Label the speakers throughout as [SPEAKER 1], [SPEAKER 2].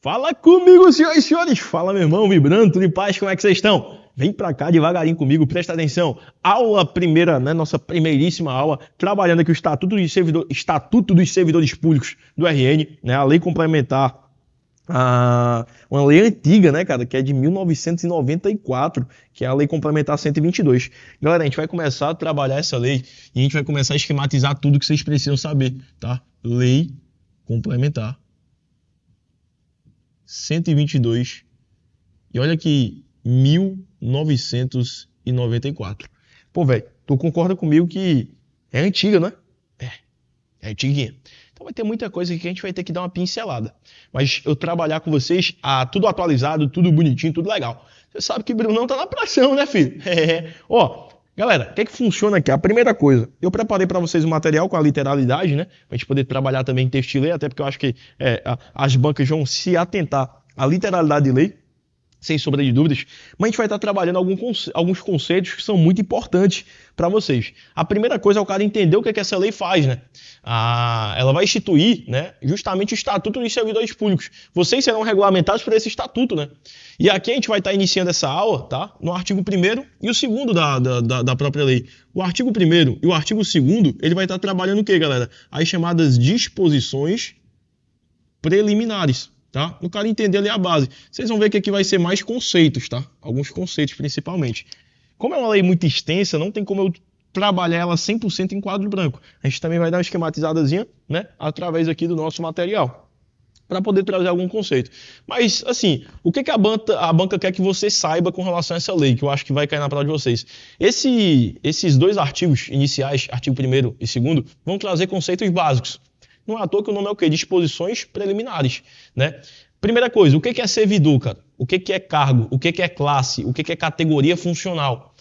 [SPEAKER 1] Fala comigo, senhoras e senhores. Fala, meu irmão, vibrando, tudo em paz, como é que vocês estão? Vem pra cá devagarinho comigo, presta atenção. Aula primeira, né? Nossa primeiríssima aula, trabalhando aqui o Estatuto dos Servidores Públicos do RN, né? A lei complementar, uma lei antiga, né, cara, que é de 1994, que é a Lei Complementar 122. Galera, a gente vai começar a trabalhar essa lei e a gente vai começar a esquematizar tudo que vocês precisam saber, tá? Lei Complementar 122. E olha aqui, 1994. Pô, velho, tu concorda comigo que é antiga, né? É antiguinha. Então vai ter muita coisa aqui que a gente vai ter que dar uma pincelada. Mas eu trabalhar com vocês, tudo atualizado, tudo bonitinho, tudo legal. Você sabe que o Brunão tá na pressão, né, filho? Ó, galera, o que é que funciona aqui? A primeira coisa, eu preparei para vocês um material com a literalidade, né? Pra gente poder trabalhar também em texto e lei, até porque eu acho que as bancas vão se atentar à literalidade de lei, sem sombra de dúvidas, mas a gente vai estar trabalhando alguns conceitos que são muito importantes para vocês. A primeira coisa é o cara entender o que essa lei faz, né? Ela vai instituir, né, justamente o Estatuto dos Servidores Públicos. Vocês serão regulamentados por esse estatuto, né? E aqui a gente vai estar iniciando essa aula, tá? No artigo 1º e o 2º da própria lei. O artigo 1º e o artigo 2º, ele vai estar trabalhando o quê, galera? As chamadas disposições preliminares. Tá? No cara entender ali a base. Vocês vão ver que aqui vai ser mais conceitos, tá? Alguns conceitos principalmente. Como é uma lei muito extensa, não tem como eu trabalhar ela 100% em quadro branco. A gente também vai dar uma esquematizadazinha, né? Através aqui do nosso material, para poder trazer algum conceito. Mas, assim, o que a banca quer que você saiba com relação a essa lei, que eu acho que vai cair na prova de vocês? Esses dois artigos iniciais, artigo 1º e 2º, vão trazer conceitos básicos. Não é à toa que o nome é o quê? Disposições preliminares, né? Primeira coisa, o que é servidor, cara? O que é cargo? O que é classe? O que é categoria funcional?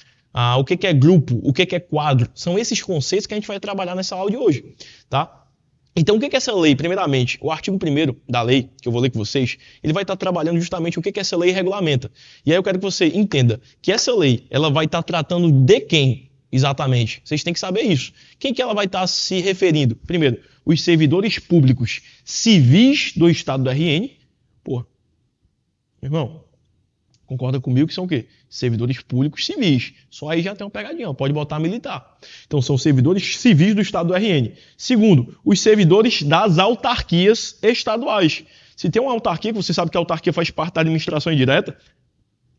[SPEAKER 1] O que é grupo? O que é quadro? São esses conceitos que a gente vai trabalhar nessa aula de hoje, tá? Então, o que é essa lei? Primeiramente, o artigo 1º da lei, que eu vou ler com vocês, ele vai estar trabalhando justamente o que essa lei regulamenta. E aí eu quero que você entenda que essa lei, ela vai estar tratando de quem? Exatamente. Vocês têm que saber isso. Quem que ela vai estar se referindo? Primeiro, os servidores públicos civis do Estado do RN. Pô, meu irmão, concorda comigo que são o quê? Servidores públicos civis. Só aí já tem uma pegadinha, pode botar militar. Então são servidores civis do Estado do RN. Segundo, os servidores das autarquias estaduais. Se tem uma autarquia, que você sabe que a autarquia faz parte da administração indireta,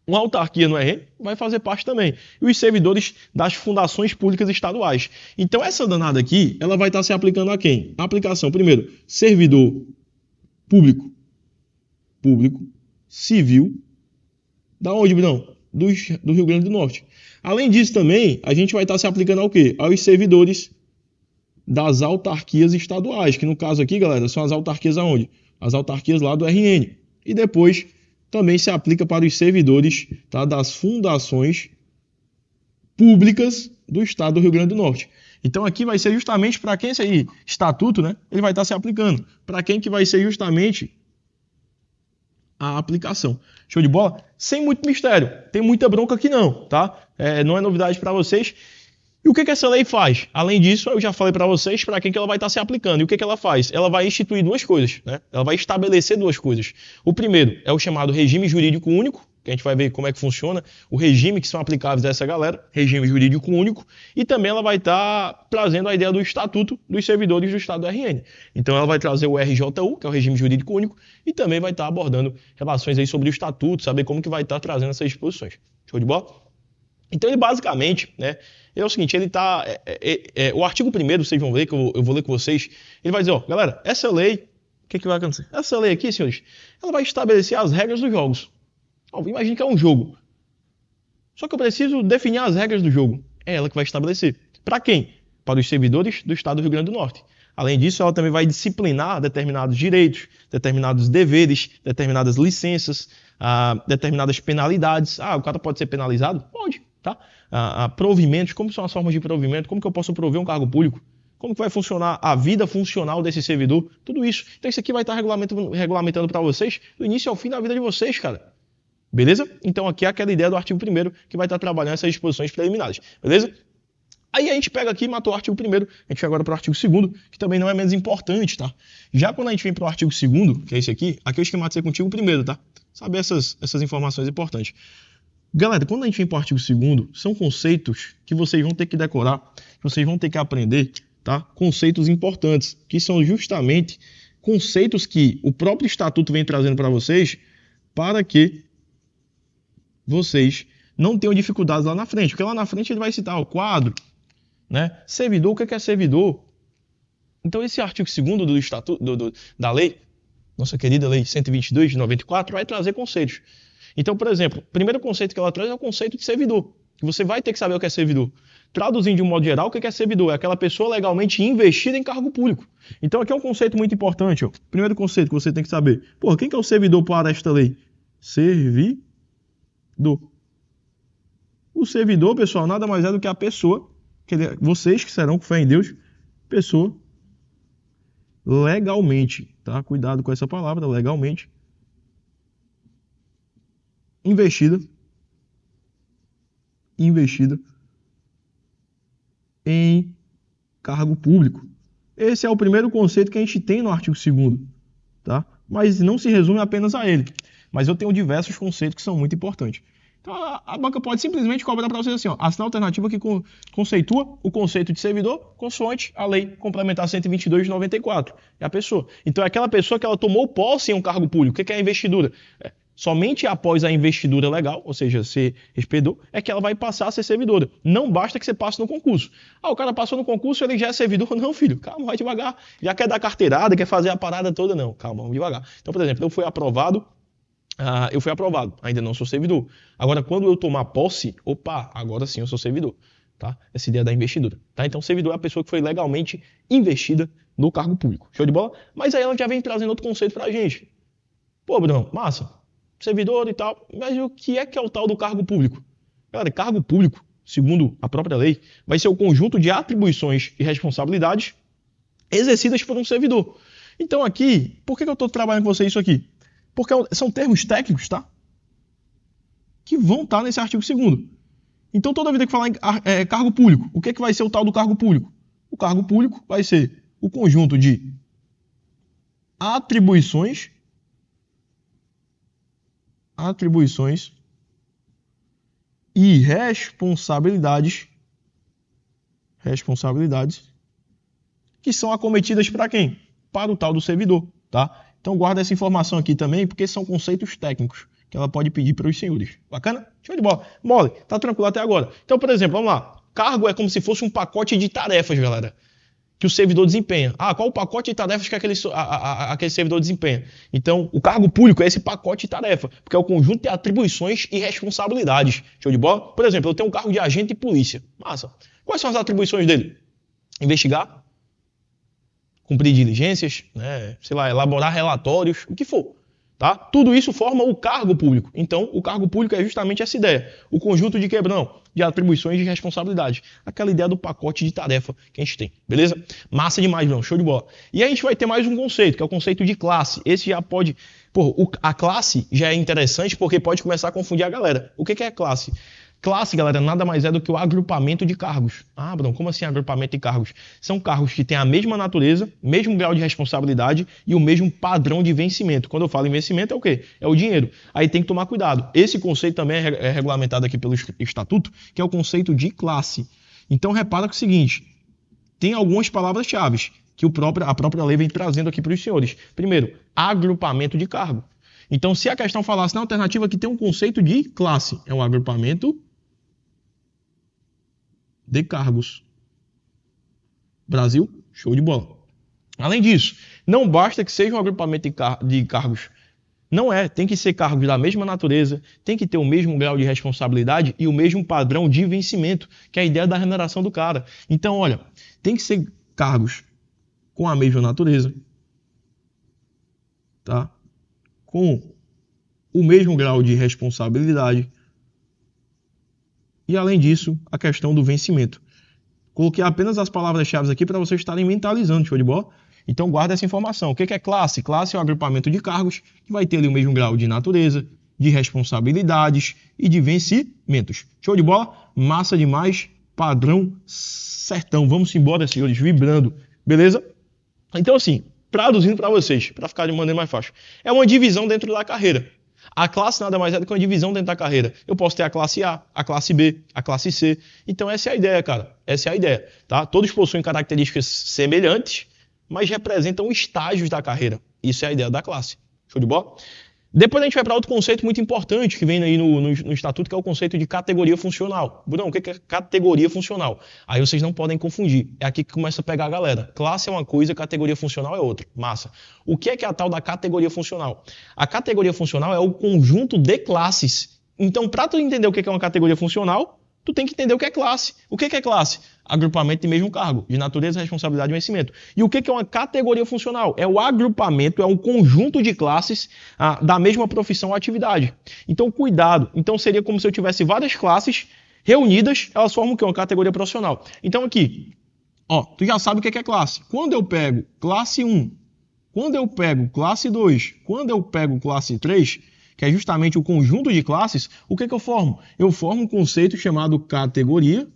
[SPEAKER 1] uma autarquia no RN vai fazer parte também. E os servidores das fundações públicas estaduais. Então essa danada aqui, ela vai estar se aplicando a quem? A aplicação, primeiro, servidor público, civil, da onde, não? Do Rio Grande do Norte. Além disso também, a gente vai estar se aplicando ao quê? Aos servidores das autarquias estaduais, que no caso aqui, galera, são as autarquias aonde? As autarquias lá do RN. E depois também se aplica para os servidores, tá, das fundações públicas do Estado do Rio Grande do Norte. Então aqui vai ser justamente para quem esse aí, estatuto, né? Ele vai estar se aplicando. Para quem que vai ser justamente a aplicação. Show de bola? Sem muito mistério. Tem muita bronca aqui não, tá? Não é novidade para vocês. E o que essa lei faz? Além disso, eu já falei para vocês para quem que ela vai estar se aplicando. E o que ela faz? Ela vai instituir duas coisas, né? Ela vai estabelecer duas coisas. O primeiro é o chamado regime jurídico único, que a gente vai ver como é que funciona, o regime que são aplicáveis a essa galera, regime jurídico único, e também ela vai estar trazendo a ideia do Estatuto dos Servidores do Estado do RN. Então ela vai trazer o RJU, que é o regime jurídico único, e também vai estar abordando relações aí sobre o Estatuto, saber como que vai estar trazendo essas disposições. Show de bola? Então ele basicamente, né, é o seguinte, ele tá, o artigo 1º, vocês vão ver, que eu vou ler com vocês, ele vai dizer, ó, galera, essa lei, o que vai acontecer? Essa lei aqui, senhores, ela vai estabelecer as regras dos jogos. Imagina que é um jogo. Só que eu preciso definir as regras do jogo. É ela que vai estabelecer. Para quem? Para os servidores do Estado do Rio Grande do Norte. Além disso, ela também vai disciplinar determinados direitos, determinados deveres, determinadas licenças, determinadas penalidades. O cara pode ser penalizado? Pode, tá? Provimentos, como são as formas de provimento? Como que eu posso prover um cargo público? Como que vai funcionar a vida funcional desse servidor? Tudo isso. Então isso aqui vai estar regulamentando para vocês do início ao fim da vida de vocês, cara. Beleza? Então aqui é aquela ideia do artigo 1º que vai estar trabalhando essas disposições preliminares. Beleza? Aí a gente pega aqui e matou o artigo 1º, a gente vai agora para o artigo 2º, que também não é menos importante, tá? Já quando a gente vem para o artigo 2º, que é esse aqui eu esquematizei contigo o 1º, tá? Saber essas informações importantes. Galera, quando a gente vem para o artigo 2º, são conceitos que vocês vão ter que decorar, que vocês vão ter que aprender, tá? Conceitos importantes, que são justamente conceitos que o próprio estatuto vem trazendo para vocês, para que vocês não tenham dificuldades lá na frente, porque lá na frente ele vai citar o quadro, né? Servidor, o que é servidor? Então esse artigo 2º do estatuto da lei, nossa querida lei 122 de 94, vai trazer conceitos. Então, por exemplo, o primeiro conceito que ela traz é o conceito de servidor, que você vai ter que saber o que é servidor. Traduzindo de um modo geral, o que é servidor? É aquela pessoa legalmente investida em cargo público. Então aqui é um conceito muito importante. Ó. Primeiro conceito que você tem que saber. Pô, quem que é o servidor para esta lei? Servidor. O servidor, pessoal, nada mais é do que a pessoa, vocês que serão, com fé em Deus, pessoa legalmente, tá? Cuidado com essa palavra, legalmente, investida em cargo público. Esse é o primeiro conceito que a gente tem no artigo 2º, tá? Mas não se resume apenas a ele. Mas eu tenho diversos conceitos que são muito importantes. Então a banca pode simplesmente cobrar para vocês assim, ó, assinar a alternativa que conceitua o conceito de servidor consoante a lei complementar 122 de 94. É a pessoa. Então é aquela pessoa que ela tomou posse em um cargo público. O que é a investidura? Somente após a investidura legal, ou seja, ser expedidor, é que ela vai passar a ser servidora. Não basta que você passe no concurso. Ah, o cara passou no concurso, ele já é servidor? Não, filho, calma, vai devagar. Já quer dar carteirada, quer fazer a parada toda? Não, calma, vamos devagar. Então, por exemplo, eu fui aprovado, ainda não sou servidor. Agora, quando eu tomar posse, agora sim eu sou servidor. Tá? Essa ideia da investidura. Tá? Então, servidor é a pessoa que foi legalmente investida no cargo público. Show de bola? Mas aí ela já vem trazendo outro conceito pra gente. Pô, Bruno, massa. Servidor e tal, mas o que é o tal do cargo público? Galera, cargo público, segundo a própria lei, vai ser o conjunto de atribuições e responsabilidades exercidas por um servidor. Então aqui, por que eu estou trabalhando com vocês isso aqui? Porque são termos técnicos, tá? Que vão estar nesse artigo 2º. Então toda vida que falar em cargo público, o que vai ser o tal do cargo público? O cargo público vai ser o conjunto de atribuições e responsabilidades que são acometidas para quem? Para o tal do servidor, tá? Então guarda essa informação aqui também, porque são conceitos técnicos que ela pode pedir para os senhores. Bacana? Show de bola. Mole, tá tranquilo até agora. Então, por exemplo, vamos lá. Cargo é como se fosse um pacote de tarefas, galera, que o servidor desempenha. Qual o pacote de tarefas que aquele servidor desempenha? Então, o cargo público é esse pacote de tarefa, porque é o conjunto de atribuições e responsabilidades. Show de bola? Por exemplo, eu tenho um cargo de agente de polícia. Massa. Quais são as atribuições dele? Investigar, cumprir diligências, né? Elaborar relatórios, o que for. Tá? Tudo isso forma o cargo público. Então, o cargo público é justamente essa ideia. O conjunto de quebrão, de atribuições e responsabilidades. Aquela ideia do pacote de tarefa que a gente tem. Beleza? Massa demais, não. Show de bola. E a gente vai ter mais um conceito, que é o conceito de classe. Esse já pode... a classe já é interessante porque pode começar a confundir a galera. O que é classe? Classe, galera, nada mais é do que o agrupamento de cargos. Bruno, como assim agrupamento de cargos? São cargos que têm a mesma natureza, mesmo grau de responsabilidade e o mesmo padrão de vencimento. Quando eu falo em vencimento, é o quê? É o dinheiro. Aí tem que tomar cuidado. Esse conceito também é regulamentado aqui pelo Estatuto, que é o conceito de classe. Então, repara que é o seguinte, tem algumas palavras-chave que a própria lei vem trazendo aqui para os senhores. Primeiro, agrupamento de cargo. Então, se a questão falasse na alternativa que tem um conceito de classe, é um agrupamento de cargos. Brasil, show de bola. Além disso, não basta que seja um agrupamento de cargos. Não tem que ser cargos da mesma natureza, tem que ter o mesmo grau de responsabilidade e o mesmo padrão de vencimento, que é a ideia da remuneração do cara. Então, olha, tem que ser cargos com a mesma natureza, tá? Com o mesmo grau de responsabilidade. E, além disso, a questão do vencimento. Coloquei apenas as palavras-chave aqui para vocês estarem mentalizando, show de bola? Então, guarda essa informação. O que é classe? Classe é um agrupamento de cargos que vai ter ali o mesmo grau de natureza, de responsabilidades e de vencimentos. Show de bola? Massa demais. padrão certão. Vamos embora, senhores, vibrando. Beleza? Então, assim, traduzindo para vocês, para ficar de maneira mais fácil, é uma divisão dentro da carreira. A classe nada mais é do que uma divisão dentro da carreira. Eu posso ter a classe A, a classe B, a classe C. Então essa é a ideia, cara. Essa é a ideia, tá? Todos possuem características semelhantes, mas representam estágios da carreira. Isso é a ideia da classe. Show de bola? Depois a gente vai para outro conceito muito importante que vem aí no estatuto, que é o conceito de categoria funcional. Bruno, o que é categoria funcional? Aí vocês não podem confundir. É aqui que começa a pegar a galera. Classe é uma coisa, categoria funcional é outra. Massa. O que é a tal da categoria funcional? A categoria funcional é o conjunto de classes. Então, para tu entender o que é uma categoria funcional, tu tem que entender o que é classe. O que é classe? Agrupamento de mesmo cargo, de natureza, responsabilidade e vencimento. E o que é uma categoria funcional? É o agrupamento, é um conjunto de classes da mesma profissão ou atividade. Então, cuidado. Então, seria como se eu tivesse várias classes reunidas, elas formam o quê? Uma categoria profissional. Então, aqui, ó, tu já sabe o que é classe. Quando eu pego classe 1, quando eu pego classe 2, quando eu pego classe 3, que é justamente o conjunto de classes, o que eu formo? Eu formo um conceito chamado categoria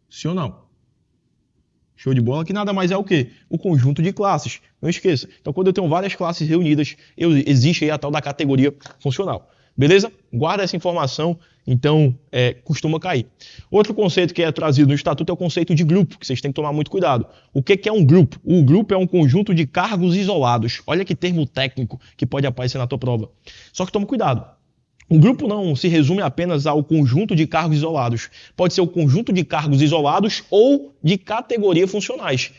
[SPEAKER 1] funcional. Show de bola, que nada mais é o quê? O conjunto de classes. Não esqueça. Então, quando eu tenho várias classes reunidas, existe aí a tal da categoria funcional. Beleza? Guarda essa informação, então costuma cair. Outro conceito que é trazido no estatuto é o conceito de grupo, que vocês têm que tomar muito cuidado. O que é um grupo? O grupo é um conjunto de cargos isolados. Olha que termo técnico que pode aparecer na tua prova. Só que toma cuidado. O grupo não se resume apenas ao conjunto de cargos isolados. Pode ser o conjunto de cargos isolados ou de categorias funcionais.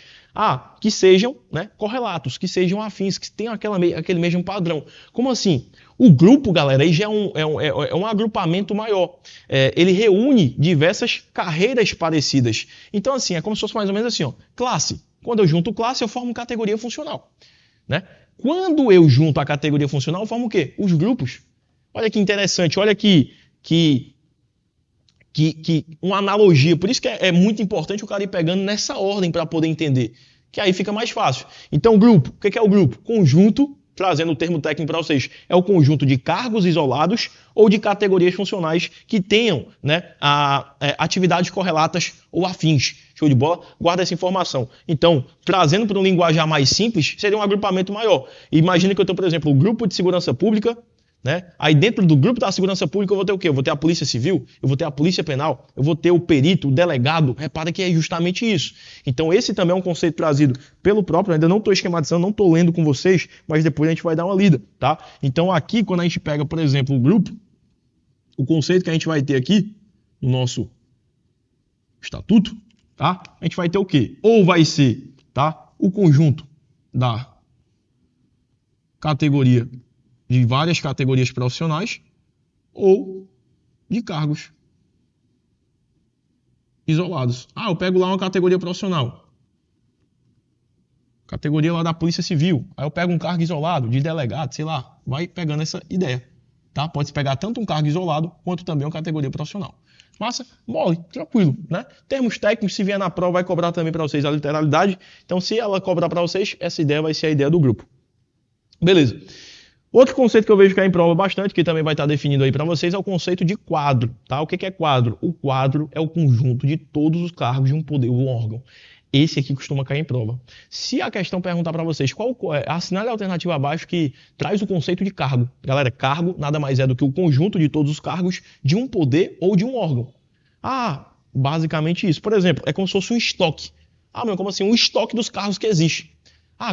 [SPEAKER 1] Que sejam correlatos, que sejam afins, que tenham aquele mesmo padrão. Como assim? O grupo, galera, aí já é um agrupamento maior. Ele reúne diversas carreiras parecidas. Então, assim, é como se fosse mais ou menos assim, ó, classe. Quando eu junto classe, eu formo categoria funcional. Né? Quando eu junto a categoria funcional, eu formo o quê? Os grupos. Olha que interessante, olha que uma analogia. Por isso que é muito importante o cara ir pegando nessa ordem para poder entender. Que aí fica mais fácil. Então, grupo. O que é o grupo? Conjunto, trazendo o termo técnico para vocês, é o conjunto de cargos isolados ou de categorias funcionais que tenham atividades correlatas ou afins. Show de bola? Guarda essa informação. Então, trazendo para um linguajar mais simples, seria um agrupamento maior. Imagina que eu tenho, por exemplo, o grupo de segurança pública. Aí dentro do grupo da segurança pública eu vou ter o quê? Eu vou ter a polícia civil, eu vou ter a polícia penal, eu vou ter o perito, o delegado. Repara que é justamente isso. Então esse também é um conceito trazido pelo próprio, ainda não estou esquematizando, não estou lendo com vocês, mas depois a gente vai dar uma lida, tá? Então aqui quando a gente pega, por exemplo, o grupo, o conceito que a gente vai ter aqui no nosso estatuto, tá? A gente vai ter o quê? Ou vai ser, tá? O conjunto da categoria de várias categorias profissionais ou de cargos isolados. Eu pego lá uma categoria profissional. Categoria lá da Polícia Civil. Aí eu pego um cargo isolado, de delegado, sei lá. Vai pegando essa ideia. Tá? Pode pegar tanto um cargo isolado, quanto também uma categoria profissional. Massa, mole, tranquilo, né? Termos técnicos, se vier na prova, vai cobrar também para vocês a literalidade. Então, se ela cobrar para vocês, essa ideia vai ser a ideia do grupo. Beleza. Outro conceito que eu vejo que é em prova bastante, que também vai estar definido aí para vocês, é o conceito de quadro. Tá? O que é quadro? O quadro é o conjunto de todos os cargos de um poder ou um órgão. Esse aqui costuma cair em prova. Se a questão perguntar para vocês, assinale a alternativa abaixo que traz o conceito de cargo. Galera, cargo nada mais é do que o conjunto de todos os cargos de um poder ou de um órgão. Basicamente isso. Por exemplo, é como se fosse um estoque. Meu, como assim? Um estoque dos cargos que existe.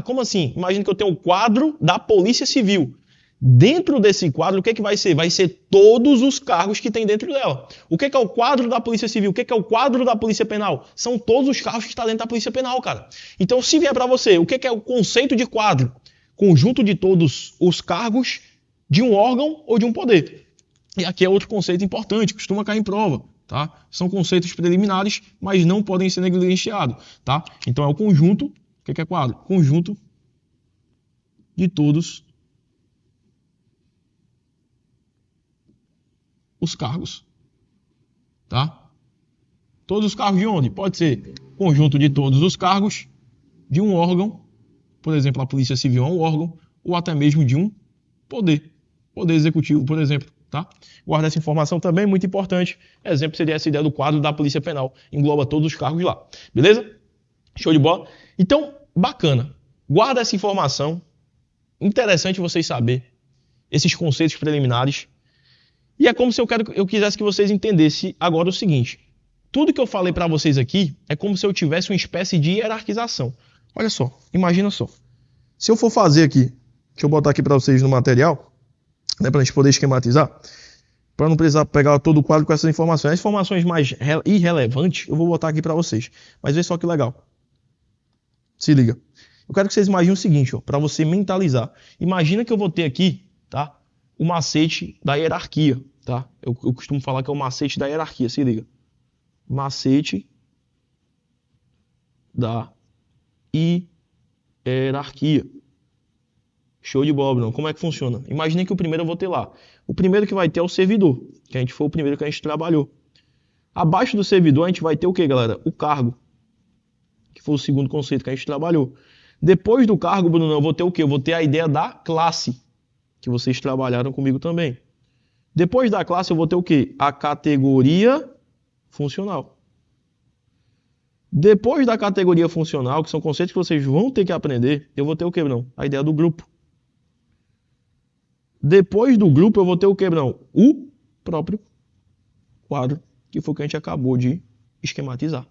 [SPEAKER 1] Como assim? Imagina que eu tenho o quadro da Polícia Civil. Dentro desse quadro, o que vai ser? Vai ser todos os cargos que tem dentro dela. O que é o quadro da Polícia Civil? O que é o quadro da Polícia Penal? São todos os cargos que estão dentro da Polícia Penal, cara. Então, se vier para você, o que é o conceito de quadro? Conjunto de todos os cargos de um órgão ou de um poder. E aqui é outro conceito importante, costuma cair em prova. Tá? São conceitos preliminares, mas não podem ser negligenciados. Tá? Então, é o conjunto. O que é quadro? Conjunto de todos os cargos, tá? Todos os cargos de onde? Pode ser conjunto de todos os cargos de um órgão, por exemplo, a Polícia Civil é um órgão, ou até mesmo de um poder. Poder Executivo, por exemplo, tá? Guarda essa informação também, muito importante. Exemplo seria essa ideia do quadro da Polícia Penal. Engloba todos os cargos lá. Beleza? Show de bola? Então, bacana. Guarda essa informação. Interessante vocês saberem esses conceitos preliminares. E é como se eu quisesse que vocês entendessem agora o seguinte. Tudo que eu falei para vocês aqui é como se eu tivesse uma espécie de hierarquização. Olha só, imagina só. Se eu for fazer aqui, deixa eu botar aqui para vocês no material, né, para a gente poder esquematizar, para não precisar pegar todo o quadro com essas informações. As informações mais irrelevantes eu vou botar aqui para vocês. Mas vê só que legal. Se liga. Eu quero que vocês imaginem o seguinte, para você mentalizar. Imagina que eu vou ter aqui, tá, o macete da hierarquia, tá? Eu costumo falar que é o macete da hierarquia, se liga. Macete da hierarquia. Show de bola, Bruno. Como é que funciona? Imagine que o primeiro eu vou ter lá. O primeiro que vai ter é o servidor, que a gente foi o primeiro que a gente trabalhou. Abaixo do servidor a gente vai ter o que, galera? O cargo, que foi o segundo conceito que a gente trabalhou. Depois do cargo, Bruno, eu vou ter o quê? Eu vou ter a ideia da classe, que vocês trabalharam comigo também. Depois da classe eu vou ter o quê? A categoria funcional. Depois da categoria funcional, que são conceitos que vocês vão ter que aprender, eu vou ter o quê, Bruno? A ideia do grupo. Depois do grupo eu vou ter o quê, Bruno? O próprio quadro, que foi o que a gente acabou de esquematizar.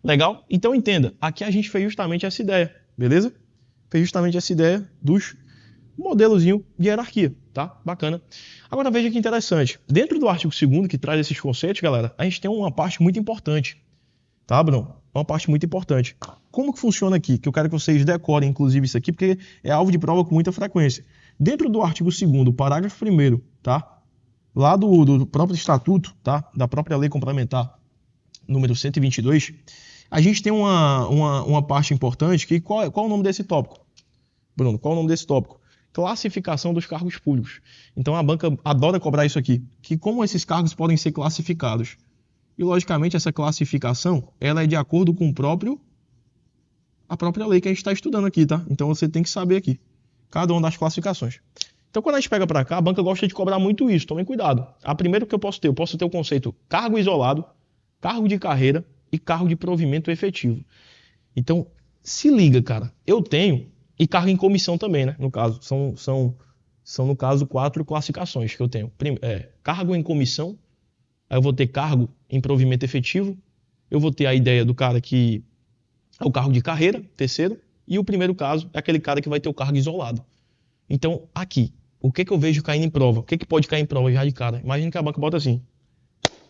[SPEAKER 1] Legal? Então entenda, aqui a gente fez justamente essa ideia, beleza? Fez justamente essa ideia dos modelozinho de hierarquia, tá? Bacana. Agora veja que interessante. Dentro do artigo 2º, que traz esses conceitos, galera, a gente tem uma parte muito importante, tá, Bruno? Uma parte muito importante. Como que funciona aqui? Que eu quero que vocês decorem, inclusive, isso aqui, porque é alvo de prova com muita frequência. Dentro do artigo 2º, parágrafo 1º, tá? Lá do próprio estatuto, tá? Da própria lei complementar número 122, a gente tem uma parte importante que qual é o nome desse tópico? Bruno, qual é o nome desse tópico? Classificação dos cargos públicos. Então a banca adora cobrar isso aqui, que como esses cargos podem ser classificados. E logicamente essa classificação, ela é de acordo com a própria lei que a gente está estudando aqui, tá? Então você tem que saber aqui, cada uma das classificações. Então quando a gente pega para cá, a banca gosta de cobrar muito isso, tomem cuidado. A primeira que eu posso ter o conceito cargo isolado, cargo de carreira e cargo de provimento efetivo. Então, se liga, cara, eu tenho, e cargo em comissão também, né, no caso, são no caso 4 classificações que eu tenho. Cargo em comissão, aí eu vou ter cargo em provimento efetivo, eu vou ter a ideia do cara que é o cargo de carreira, terceiro, e o primeiro caso é aquele cara que vai ter o cargo isolado. Então, aqui, o que eu vejo caindo em prova? O que pode cair em prova já de cara? Imagina que a banca bota assim.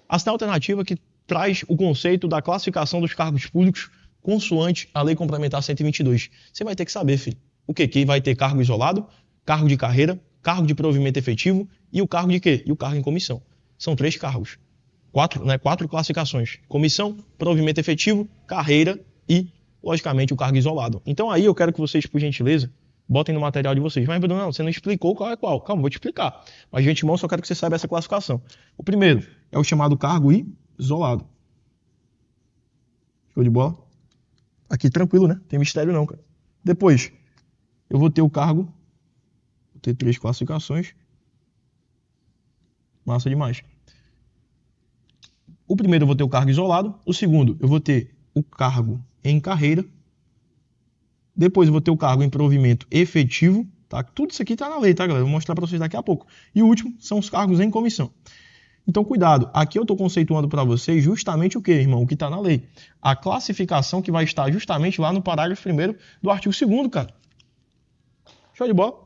[SPEAKER 1] Assinar alternativa que traz o conceito da classificação dos cargos públicos consoante a Lei Complementar 122. Você vai ter que saber, filho. O quê? Que vai ter cargo isolado, cargo de carreira, cargo de provimento efetivo e o cargo de quê? E o cargo em comissão. São 3 cargos. 4 classificações. Comissão, provimento efetivo, carreira e, logicamente, o cargo isolado. Então aí eu quero que vocês, por gentileza, botem no material de vocês. Mas, Bruno, não, você não explicou qual é qual. Calma, vou te explicar. Mas, de antemão, só quero que você saiba essa classificação. O primeiro é o chamado cargo isolado. Show de bola? Aqui tranquilo, né? Tem mistério não, cara. Depois, eu vou ter o cargo. Vou ter 3 classificações. Massa demais. O primeiro eu vou ter o cargo isolado. O segundo, eu vou ter o cargo em carreira. Depois eu vou ter o cargo em provimento efetivo, tá? Tudo isso aqui tá na lei, tá, galera? Eu vou mostrar para vocês daqui a pouco. E o último são os cargos em comissão. Então, cuidado. Aqui eu estou conceituando para vocês justamente o que, irmão? O que está na lei. A classificação que vai estar justamente lá no parágrafo 1º do artigo 2º, cara. Show de bola?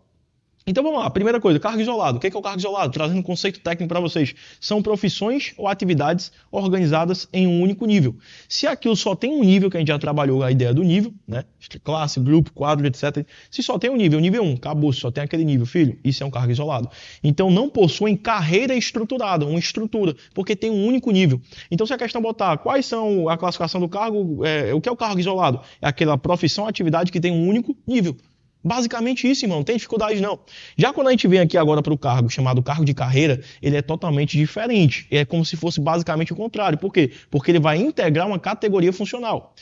[SPEAKER 1] Então vamos lá, primeira coisa, cargo isolado. O que é o cargo isolado? Trazendo um conceito técnico para vocês. São profissões ou atividades organizadas em um único nível. Se aquilo só tem um nível, que a gente já trabalhou a ideia do nível, né? Classe, grupo, quadro, etc. Se só tem um nível 1, acabou, só tem aquele nível, filho, isso é um cargo isolado. Então não possuem carreira estruturada, uma estrutura, porque tem um único nível. Então se a questão botar quais são a classificação do cargo, o que é o cargo isolado? É aquela profissão ou atividade que tem um único nível. Basicamente isso, irmão, não tem dificuldade não. Já quando a gente vem aqui agora para o cargo, chamado cargo de carreira, ele é totalmente diferente. É como se fosse basicamente o contrário. Por quê? Porque ele vai integrar uma categoria funcional.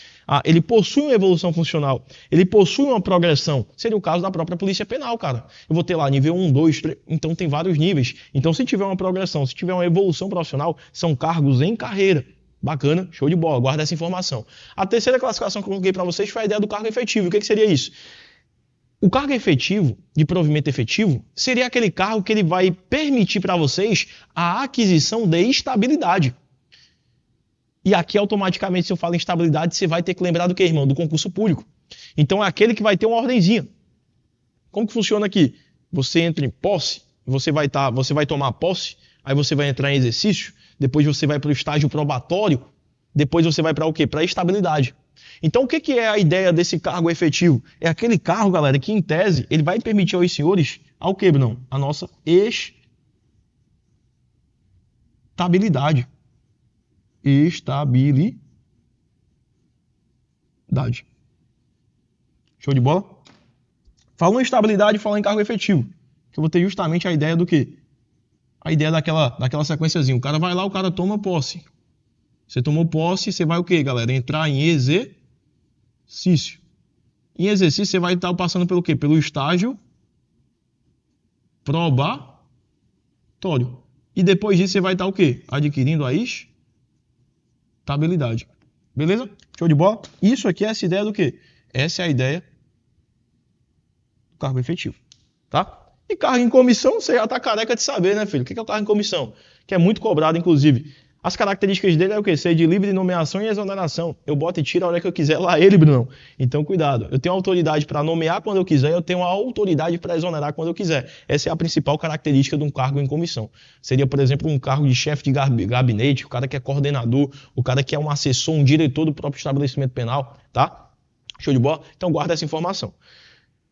[SPEAKER 1] Ele possui uma evolução funcional, ele possui uma progressão. Seria o caso da própria Polícia Penal, cara. Eu vou ter lá nível 1, 2, 3, então tem vários níveis. Então se tiver uma progressão, se tiver uma evolução profissional, são cargos em carreira. Bacana, show de bola, guarda essa informação. A terceira classificação que eu coloquei para vocês foi a ideia do cargo efetivo. O que seria isso? O cargo efetivo, de provimento efetivo, seria aquele cargo que ele vai permitir para vocês a aquisição de estabilidade. E aqui, automaticamente, se eu falo em estabilidade, você vai ter que lembrar do que, irmão? Do concurso público. Então, é aquele que vai ter uma ordenzinha. Como que funciona aqui? Você entra em posse, você vai tomar posse, aí você vai entrar em exercício, depois você vai para o estágio probatório, depois você vai para o quê? Para a estabilidade. Então, o que é a ideia desse cargo efetivo? É aquele cargo, galera, que em tese, ele vai permitir aos senhores, ao quê, não? A nossa estabilidade. Estabilidade. Show de bola? Falando em estabilidade, falando em cargo efetivo, que eu vou ter justamente a ideia do quê? A ideia daquela sequenciazinha. O cara vai lá, o cara toma posse. Você tomou posse, você vai o quê, galera? Entrar em exercício. Em exercício, você vai estar passando pelo quê? Pelo estágio probatório. E depois disso, você vai estar o quê? Adquirindo a estabilidade. Beleza? Show de bola? Isso aqui é essa ideia do quê? Essa é a ideia do cargo efetivo. Tá? E cargo em comissão, você já tá careca de saber, né, filho? O que é o cargo em comissão? Que é muito cobrado, inclusive. As características dele é o quê? Ser de livre nomeação e exoneração. Eu boto e tiro a hora que eu quiser lá ele, Brunão. Então, cuidado. Eu tenho autoridade para nomear quando eu quiser, eu tenho a autoridade para exonerar quando eu quiser. Essa é a principal característica de um cargo em comissão. Seria, por exemplo, um cargo de chefe de gabinete, o cara que é coordenador, o cara que é um assessor, um diretor do próprio estabelecimento penal, tá? Show de bola? Então, guarda essa informação.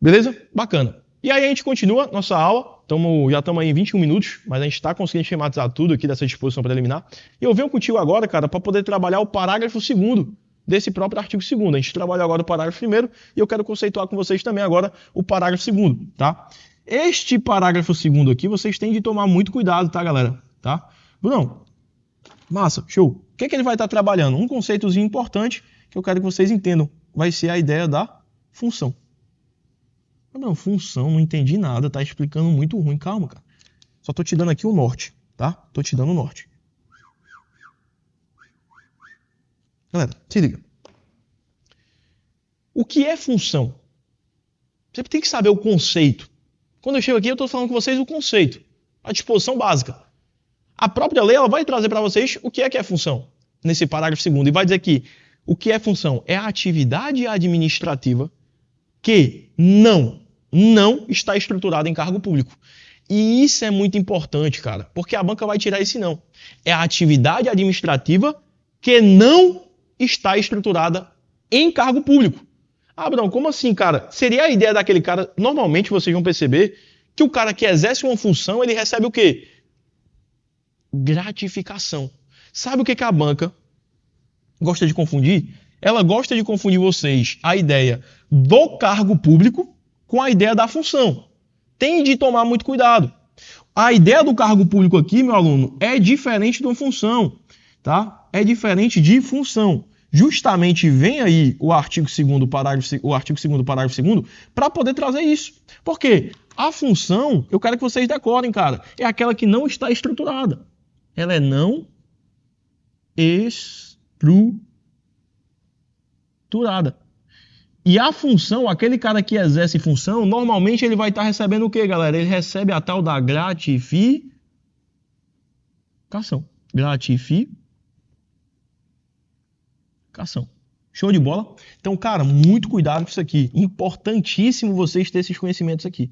[SPEAKER 1] Beleza? Bacana. E aí a gente continua nossa aula, já estamos aí em 21 minutos, mas a gente está conseguindo esquematizar tudo aqui dessa disposição preliminar. E eu venho contigo agora, cara, para poder trabalhar o parágrafo 2º desse próprio artigo 2º. A gente trabalhou agora o parágrafo 1º e eu quero conceituar com vocês também agora o parágrafo 2º, tá? Este parágrafo 2º aqui, vocês têm de tomar muito cuidado, tá, galera? Tá? Brunão, massa, show. O que ele vai estar trabalhando? Um conceitozinho importante que eu quero que vocês entendam. Vai ser a ideia da função. Não, função, não entendi nada, tá explicando muito ruim. Calma, cara. Só tô te dando aqui o norte, tá? Tô te dando o norte. Galera, se liga. O que é função? Você tem que saber o conceito. Quando eu chego aqui, eu tô falando com vocês o conceito, a disposição básica. A própria lei, ela vai trazer para vocês o que é função, nesse parágrafo 2º, e vai dizer que o que é função é a atividade administrativa que não está estruturado em cargo público. E isso é muito importante, cara, porque a banca vai tirar esse não. É a atividade administrativa que não está estruturada em cargo público. Ah, Bruno, como assim, cara? Seria a ideia daquele cara, normalmente vocês vão perceber que o cara que exerce uma função, ele recebe o quê? Gratificação. Sabe o que a banca gosta de confundir? Ela gosta de confundir vocês a ideia do cargo público com a ideia da função. Tem de tomar muito cuidado. A ideia do cargo público aqui, meu aluno, é diferente de uma função, tá? É diferente de função. Justamente vem aí o artigo 2º, parágrafo 2º, para poder trazer isso. Por quê? A função, eu quero que vocês decorem, cara, é aquela que não está estruturada. Ela é não estruturada. E a função, aquele cara que exerce função, normalmente ele vai estar recebendo o quê, galera? Ele recebe a tal da gratificação. Gratificação. Show de bola? Então, cara, muito cuidado com isso aqui. Importantíssimo vocês terem esses conhecimentos aqui.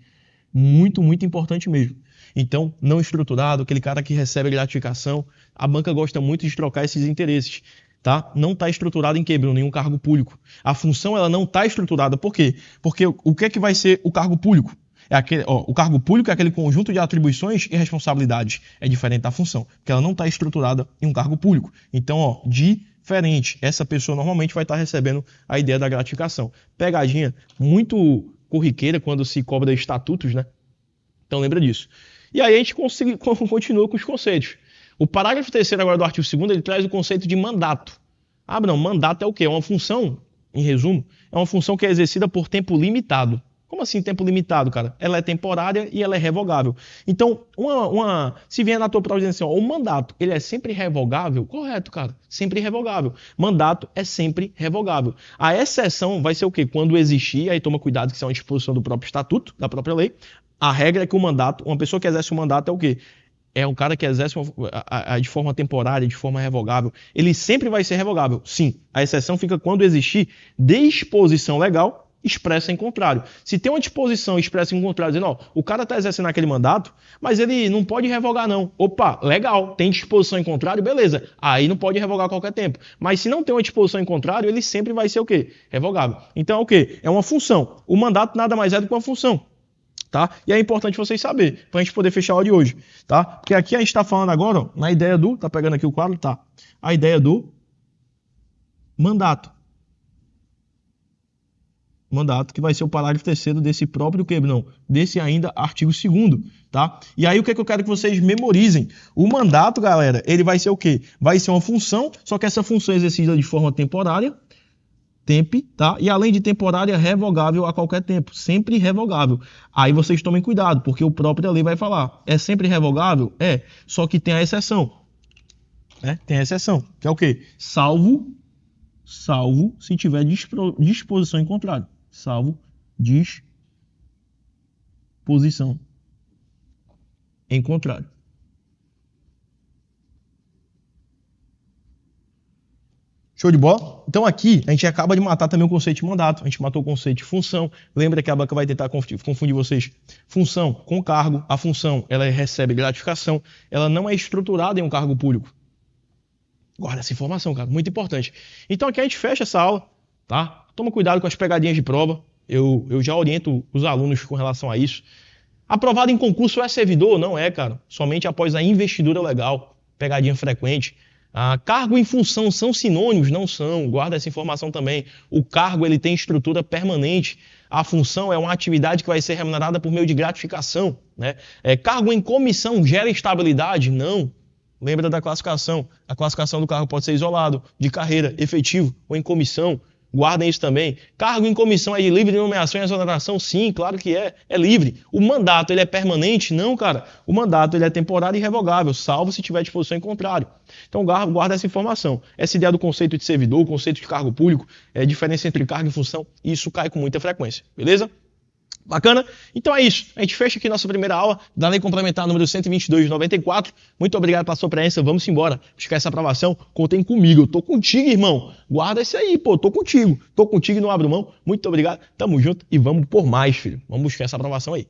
[SPEAKER 1] Muito, muito importante mesmo. Então, não estruturado, aquele cara que recebe gratificação, a banca gosta muito de trocar esses interesses. Tá? Não está estruturado em quê, Bruno? Nenhum cargo público. A função ela não está estruturada. Por quê? Porque o que é que vai ser o cargo público? O cargo público é aquele conjunto de atribuições e responsabilidades. É diferente da função, porque ela não está estruturada em um cargo público. Então, diferente. Essa pessoa normalmente vai estar recebendo a ideia da gratificação. Pegadinha muito corriqueira quando se cobra estatutos, né? Então lembra disso. E aí a gente continua com os conceitos. O parágrafo 3º agora do artigo 2º, ele traz o conceito de mandato. Ah, não, mandato é o quê? É uma função, em resumo, é uma função que é exercida por tempo limitado. Como assim tempo limitado, cara? Ela é temporária e ela é revogável. Então, se vier na tua prova dizendo assim, ó, o mandato, ele é sempre revogável? Correto, cara. Sempre revogável. Mandato é sempre revogável. A exceção vai ser o quê? Quando existir, aí toma cuidado que isso é uma disposição do próprio estatuto, da própria lei. A regra é que o mandato, uma pessoa que exerce o mandato é o quê? É um cara que exerce de forma temporária, de forma revogável. Ele sempre vai ser revogável. Sim, a exceção fica quando existir disposição legal expressa em contrário. Se tem uma disposição expressa em contrário, dizendo, ó, o cara está exercendo aquele mandato, mas ele não pode revogar não. Opa, legal, tem disposição em contrário, beleza. Aí não pode revogar a qualquer tempo. Mas se não tem uma disposição em contrário, ele sempre vai ser o quê? Revogável. Então é o quê? É uma função. O mandato nada mais é do que uma função. Tá? E é importante vocês saberem, para a gente poder fechar a aula de hoje. Tá? Porque aqui a gente está falando agora, ó, na ideia do... Tá pegando aqui o quadro? Tá. A ideia do mandato. Mandato, que vai ser o parágrafo 3º desse próprio que não, desse ainda artigo 2º, tá? E aí o que é que eu quero que vocês memorizem? O mandato, galera, ele vai ser o quê? Vai ser uma função, só que essa função é exercida de forma temporária, tá? E além de temporária, revogável a qualquer tempo, sempre revogável. Aí vocês tomem cuidado, porque o próprio lei vai falar, é sempre revogável? É, só que tem a exceção, né? Tem a exceção, que é o quê? Salvo se tiver disposição em contrário. Salvo disposição em contrário. Show de bola? Então aqui a gente acaba de matar também o conceito de mandato, a gente matou o conceito de função. Lembra que a banca vai tentar confundir vocês. Função com cargo, a função ela recebe gratificação, ela não é estruturada em um cargo público. Guarda essa informação, cara, muito importante. Então aqui a gente fecha essa aula, tá? Toma cuidado com as pegadinhas de prova. Eu já oriento os alunos com relação a isso. Aprovado em concurso é servidor? Não é, cara. Somente após a investidura legal. Pegadinha frequente. Cargo e função são sinônimos? Não são. Guarda essa informação também. O cargo ele tem estrutura permanente. A função é uma atividade que vai ser remunerada por meio de gratificação, né? Cargo em comissão gera estabilidade? Não. Lembra da classificação. A classificação do cargo pode ser isolado, de carreira, efetivo ou em comissão. Guardem isso também. Cargo em comissão é de livre nomeação e exoneração? Sim, claro que é. É livre. O mandato ele é permanente? Não, cara. O mandato ele é temporário e revogável, salvo se tiver disposição em contrário. Então guarda essa informação. Essa ideia do conceito de servidor, o conceito de cargo público, a diferença entre cargo e função, isso cai com muita frequência. Beleza? Bacana? Então é isso. A gente fecha aqui nossa primeira aula da Lei Complementar número 122 de 94. Muito obrigado pela sua presença. Vamos embora. Buscar essa aprovação. Contem comigo. Eu tô contigo, irmão. Guarda isso aí, pô. Tô contigo. Tô contigo e não abro mão. Muito obrigado. Tamo junto e vamos por mais, filho. Vamos buscar essa aprovação aí.